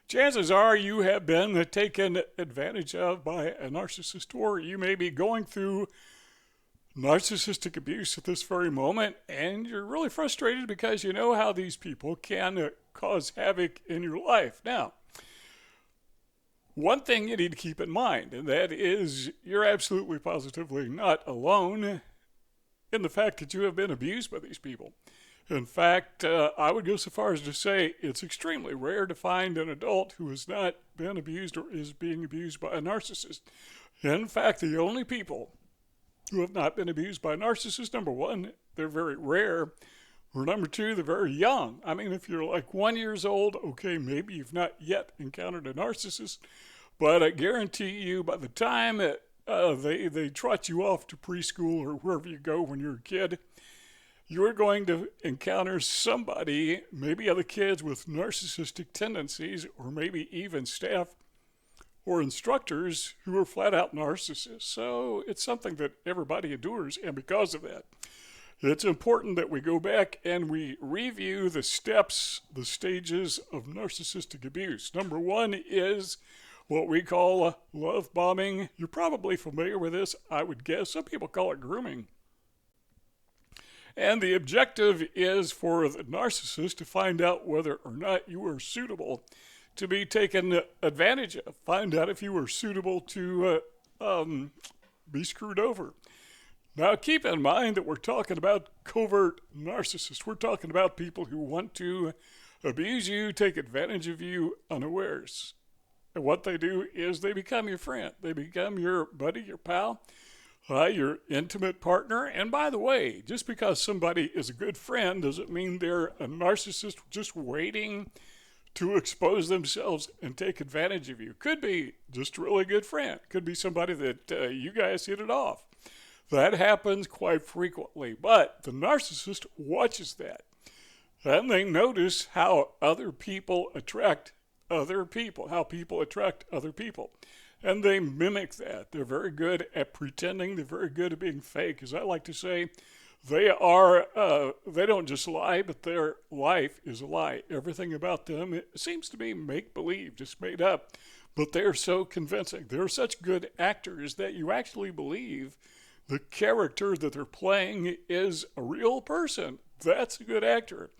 chances are you have been taken advantage of by a narcissist, or you may be going through narcissistic abuse at this very moment, and you're really frustrated because you know how these people can cause havoc in your life. Now, one thing you need to keep in mind, and that is you're absolutely positively not alone in the fact that you have been abused by these people. In fact, I would go so far as to say it's extremely rare to find an adult who has not been abused or is being abused by a narcissist. In fact, the only people who have not been abused by a narcissist, number one, they're very rare. Or number two, they're very young. I mean, if you're like 1 year old, okay, maybe you've not yet encountered a narcissist, but I guarantee you by the time they trot you off to preschool or wherever you go when you're a kid, you're going to encounter somebody, maybe other kids with narcissistic tendencies, or maybe even staff or instructors who are flat out narcissists. So it's something that everybody endures, and because of that, it's important that we go back and we review the steps, the stages of narcissistic abuse. Number one is what we call love bombing. You're probably familiar with this, I would guess. Some people call it grooming. And the objective is for the narcissist to find out whether or not you are suitable to be taken advantage of. Find out if you are suitable to be screwed over. Now, keep in mind that we're talking about covert narcissists. We're talking about people who want to abuse you, take advantage of you unawares. And what they do is they become your friend. They become your buddy, your pal, your intimate partner. And by the way, just because somebody is a good friend doesn't mean they're a narcissist just waiting to expose themselves and take advantage of you. Could be just a really good friend. Could be somebody that you guys hit it off. That happens quite frequently. But the narcissist watches that. And they notice how other people attract other people, how people attract other people. And they mimic that. They're very good at pretending. They're very good at being fake. As I like to say, they don't just lie, but their life is a lie. Everything about them, it seems to be make-believe, just made up. But they're so convincing. They're such good actors that you actually believe the character that they're playing is a real person. That's a good actor.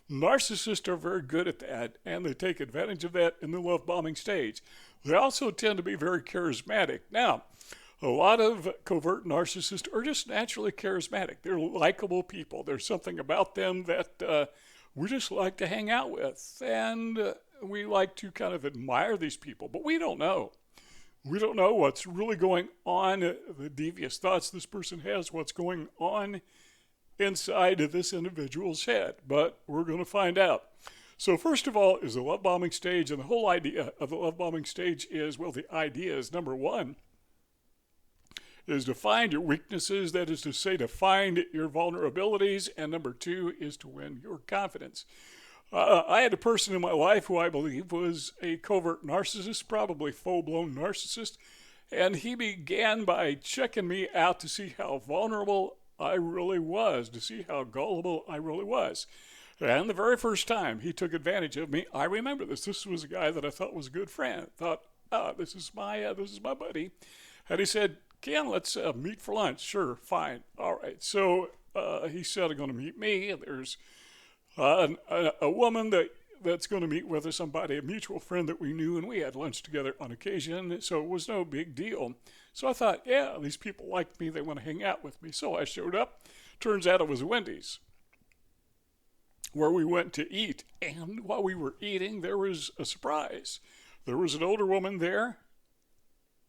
Narcissists are very good at that, and they take advantage of that in the love bombing stage. They also tend to be very charismatic. Now, a lot of covert narcissists are just naturally charismatic. They're likable people. There's something about them that we just like to hang out with, and we like to kind of admire these people, but we don't know. We don't know what's really going on, the devious thoughts this person has, what's going on inside of this individual's head, but we're going to find out. So first of all is the love bombing stage, and the whole idea of the love bombing stage is, well, the idea is, number one, is to find your weaknesses, that is to say, to find your vulnerabilities, and number two is to win your confidence. I had a person in my life who I believe was a covert narcissist, probably full-blown narcissist, and he began by checking me out to see how vulnerable I really was, to see how gullible I really was. And the very first time he took advantage of me, I remember this. This was a guy that I thought was a good friend. I thought, this is my buddy. And he said, Ken, let's meet for lunch. Sure, fine. All right. So he said, I'm going to meet me. And there's a woman that's going to meet with us, somebody, a mutual friend that we knew, and we had lunch together on occasion, so it was no big deal. So I thought, yeah, these people like me, they want to hang out with me. So I showed up. Turns out it was Wendy's, where we went to eat. And while we were eating, there was a surprise. There was an older woman there,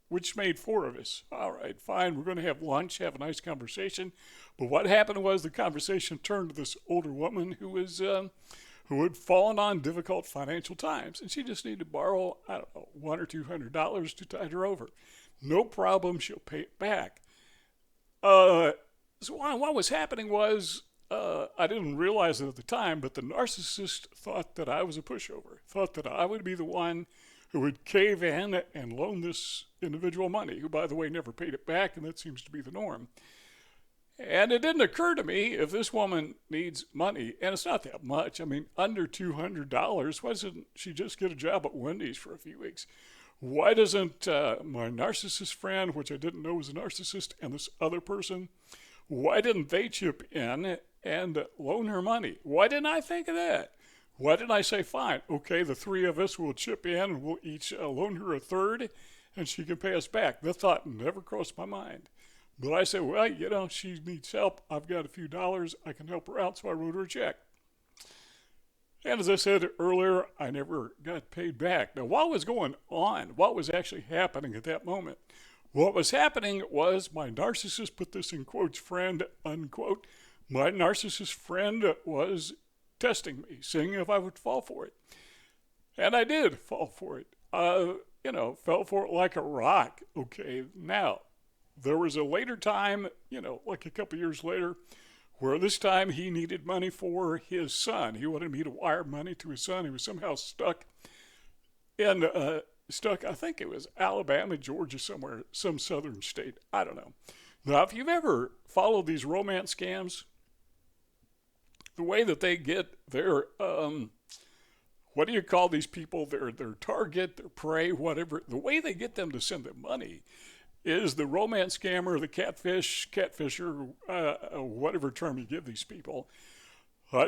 which made four of us. All right, fine, we're going to have lunch, have a nice conversation. But what happened was the conversation turned to this older woman who had fallen on difficult financial times, and she just needed to borrow, I don't know, $100 or $200 to tide her over. No problem, she'll pay it back. So what was happening was, I didn't realize it at the time, but the narcissist thought that I was a pushover, thought that I would be the one who would cave in and loan this individual money, who, by the way, never paid it back, and that seems to be the norm. And it didn't occur to me if this woman needs money, and it's not that much. I mean, under $200. Why doesn't she just get a job at Wendy's for a few weeks? Why doesn't my narcissist friend, which I didn't know was a narcissist, and this other person, why didn't they chip in and loan her money? Why didn't I think of that? Why didn't I say, fine, okay, the three of us will chip in and we'll each loan her a third and she can pay us back? That thought never crossed my mind. But I said, well, she needs help. I've got a few dollars. I can help her out. So I wrote her a check. And as I said earlier, I never got paid back. Now, what was going on? What was actually happening at that moment? What was happening was my narcissist, put this in quotes, friend, unquote, my narcissist friend was testing me, seeing if I would fall for it. And I did fall for it. Fell for it like a rock. Okay, now, there was a later time, like a couple years later, where this time he needed money for his son. He wanted me to wire money to his son. He was somehow stuck, I think it was Alabama, Georgia, somewhere, some southern state. I don't know. Now, if you've ever followed these romance scams, the way that they get their, what do you call these people? Their target, their prey, whatever. The way they get them to send them money is the romance scammer, the catfisher, whatever term you give these people.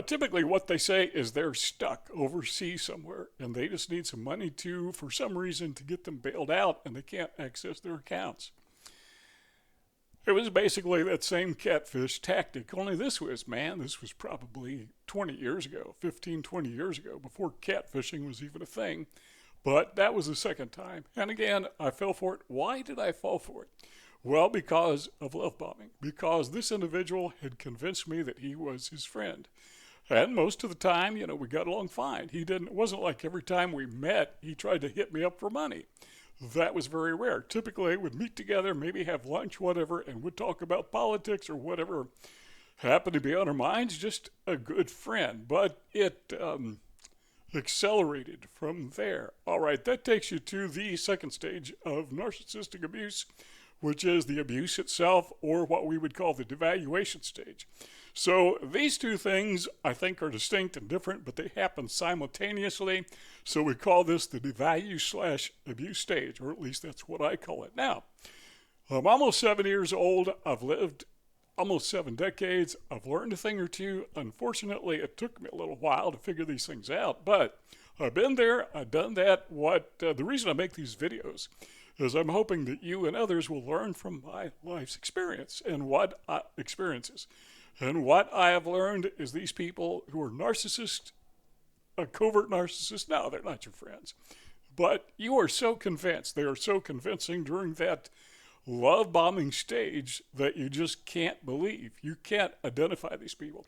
Typically what they say is they're stuck overseas somewhere and they just need some money for some reason, to get them bailed out, and they can't access their accounts. It was basically that same catfish tactic, only this was probably 20 years ago, 15, 20 years ago, before catfishing was even a thing. But that was the second time. And again, I fell for it. Why did I fall for it? Well, because of love bombing. Because this individual had convinced me that he was his friend. And most of the time, we got along fine. It wasn't like every time we met, he tried to hit me up for money. That was very rare. Typically, we'd meet together, maybe have lunch, whatever, and we'd talk about politics or whatever happened to be on our minds. Just a good friend. But it accelerated from there. All right, that takes you to the second stage of narcissistic abuse, which is the abuse itself, or what we would call the devaluation stage. So these two things, I think, are distinct and different, but they happen simultaneously. So we call this the devalue/abuse stage, or at least that's what I call it. Now, I'm almost 7 years old. I've lived almost 7 decades. I've learned a thing or two. Unfortunately, it took me a little while to figure these things out, but I've been there. I've done that. The reason I make these videos is I'm hoping that you and others will learn from my life's experience and experiences. And what I have learned is these people who are narcissists, a covert narcissist, no, they're not your friends. But you are so convinced, they are so convincing during that love bombing stage that you just can't believe. You can't identify these people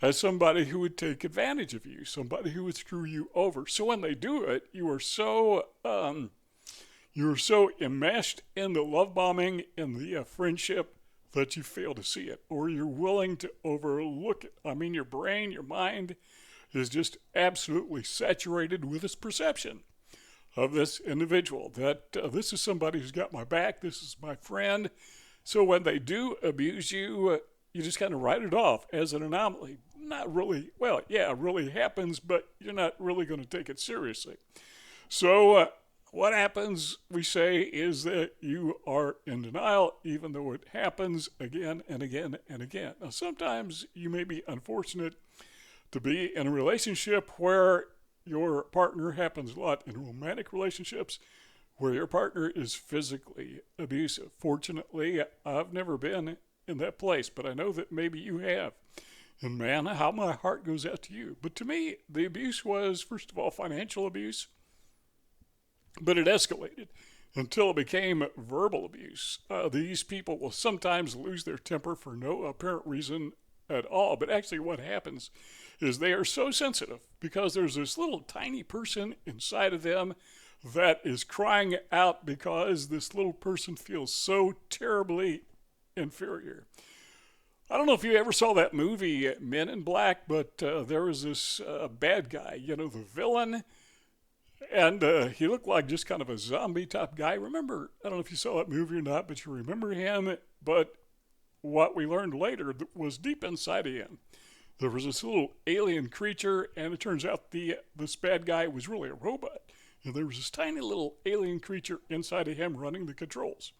as somebody who would take advantage of you, somebody who would screw you over. So when they do it, you're so enmeshed in the love bombing, in the friendship, that you fail to see it, or you're willing to overlook it. I mean, your brain, your mind is just absolutely saturated with its perception of this individual, that this is somebody who's got my back, this is my friend. So when they do abuse you, you just kind of write it off as an anomaly. Not really, well, yeah, it really happens, but you're not really going to take it seriously. So what happens, we say, is that you are in denial, even though it happens again and again and again. Now, sometimes you may be unfortunate to be in a relationship where your partner, happens a lot in romantic relationships, where your partner is physically abusive. Fortunately, I've never been in that place, but I know that maybe you have. And man, how my heart goes out to you. But to me, the abuse was, first of all, financial abuse. But it escalated until it became verbal abuse. These people will sometimes lose their temper for no apparent reason at all. But actually what happens is they are so sensitive because there's this little tiny person inside of them that is crying out because this little person feels so terribly inferior. I don't know if you ever saw that movie Men in Black, but there was this bad guy, the villain. And he looked like just kind of a zombie type guy. Remember, I don't know if you saw that movie or not, but you remember him. But what we learned later was deep inside of him. There was this little alien creature, and it turns out this bad guy was really a robot. And there was this tiny little alien creature inside of him running the controls.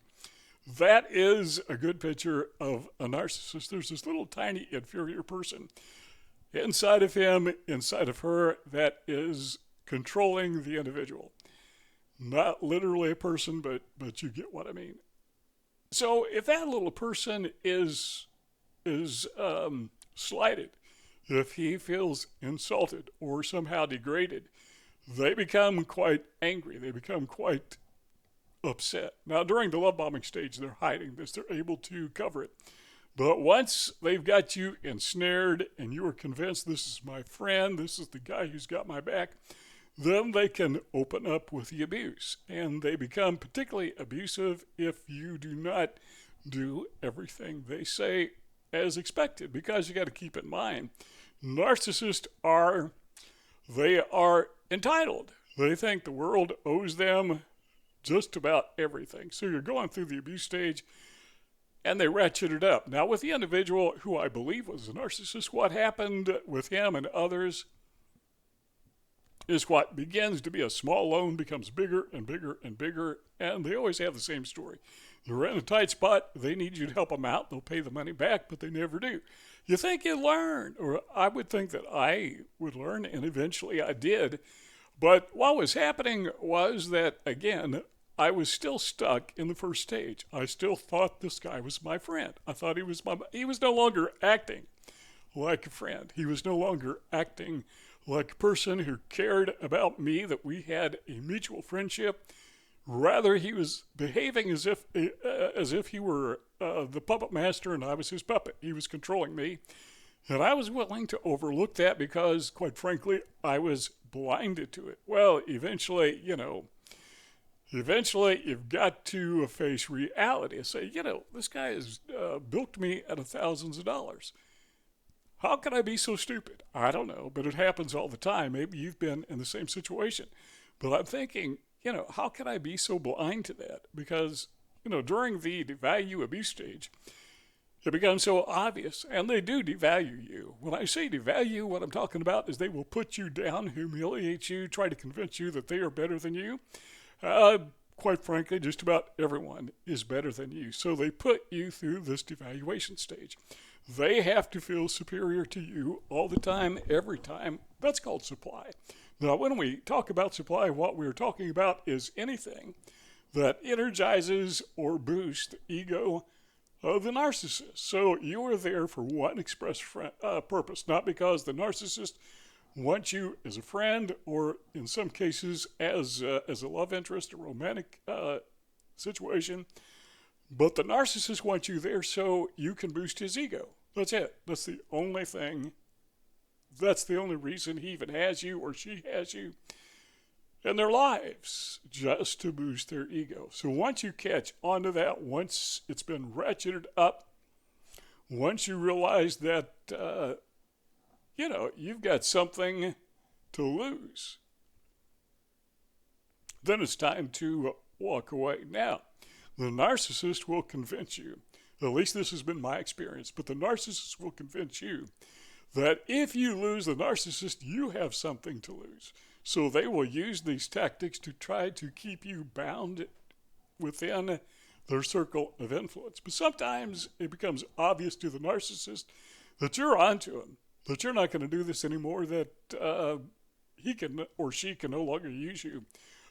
That is a good picture of a narcissist. There's this little tiny inferior person inside of him, inside of her, that is controlling the individual. Not literally a person, but you get what I mean. So if that little person is slighted, if he feels insulted or somehow degraded, they become quite angry. They become quite upset. Now, during the love bombing stage, they're hiding this. They're able to cover it. But once they've got you ensnared and you are convinced this is my friend, this is the guy who's got my back, then they can open up with the abuse. And they become particularly abusive if you do not do everything they say as expected. Because you got to keep in mind, narcissists are entitled. They think the world owes them just about everything. So you're going through the abuse stage, and they ratchet it up. Now, with the individual who I believe was a narcissist, what happened with him and others is what begins to be a small loan becomes bigger and bigger and bigger, and they always have the same story. They're in a tight spot. They need you to help them out. They'll pay the money back, but they never do. You think you learn, or I would think that I would learn, and eventually I did. But what was happening was that, again, I was still stuck in the first stage. I still thought this guy was my friend. I thought he was no longer acting like a friend. He was no longer acting like a person who cared about me, that we had a mutual friendship. Rather, he was behaving as if he were the puppet master and I was his puppet. He was controlling me. And I was willing to overlook that because, quite frankly, I was blinded to it. Well, eventually, you've got to face reality and say, this guy has bilked me out of thousands of dollars. How could I be so stupid? I don't know, but it happens all the time. Maybe you've been in the same situation. But I'm thinking, how can I be so blind to that? Because, during the devalue abuse stage, it becomes so obvious, and they do devalue you. When I say devalue, what I'm talking about is they will put you down, humiliate you, try to convince you that they are better than you. Quite frankly, just about everyone is better than you. So they put you through this devaluation stage. They have to feel superior to you all the time, every time. That's called supply. Now, when we talk about supply, what we're talking about is anything that energizes or boosts the ego of the narcissist. So you are there for one express purpose, not because the narcissist wants you as a friend or, in some cases, as a love interest, a romantic situation. But the narcissist wants you there so you can boost his ego. That's it. That's the only thing. That's the only reason he even has you or she has you in their lives, just to boost their ego. So once you catch onto that, once it's been ratcheted up, once you realize that, you've got something to lose, then it's time to walk away. Now, the narcissist will convince you, at least this has been my experience, but the narcissist will convince you that if you lose the narcissist, you have something to lose. So they will use these tactics to try to keep you bound within their circle of influence. But sometimes it becomes obvious to the narcissist that you're onto him, that you're not going to do this anymore, that he can or she can no longer use you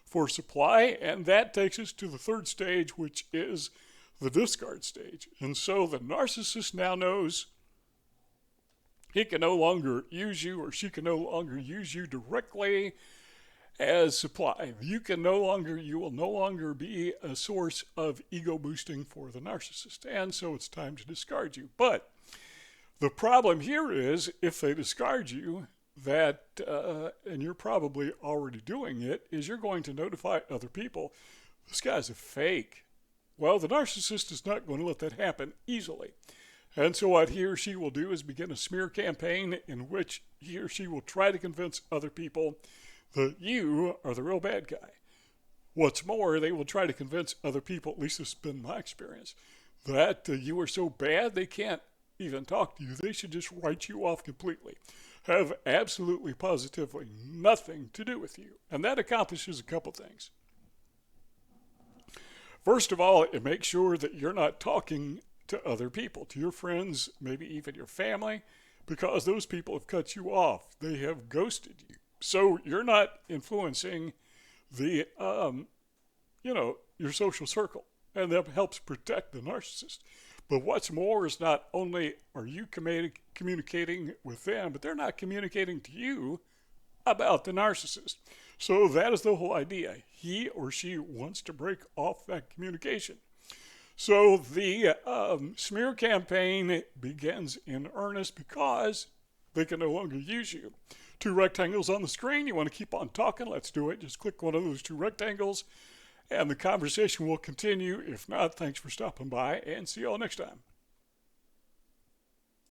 for supply. And that takes us to the third stage, which is the discard stage. And so the narcissist now knows he can no longer use you or she can no longer use you directly as supply. You will no longer be a source of ego boosting for the narcissist. And so it's time to discard you. But the problem here is if they discard you, that, and you're probably already doing it, is you're going to notify other people, this guy's a fake. Well, the narcissist is not going to let that happen easily. And so what he or she will do is begin a smear campaign in which he or she will try to convince other people that you are the real bad guy. What's more, they will try to convince other people, at least this has been my experience, that you are so bad they can't even talk to you. They should just write you off completely. Have absolutely positively nothing to do with you. And that accomplishes a couple things. First of all, it makes sure that you're not talking to other people, to your friends, maybe even your family, because those people have cut you off. They have ghosted you. So you're not influencing the, your social circle. And that helps protect the narcissist. But what's more is not only are you communicating with them, but they're not communicating to you about the narcissist. So that is the whole idea. He or she wants to break off that communication. So the smear campaign begins in earnest because they can no longer use you. 2 rectangles on the screen. You want to keep on talking? Let's do it. Just click one of those 2 rectangles and the conversation will continue. If not, thanks for stopping by and see you all next time.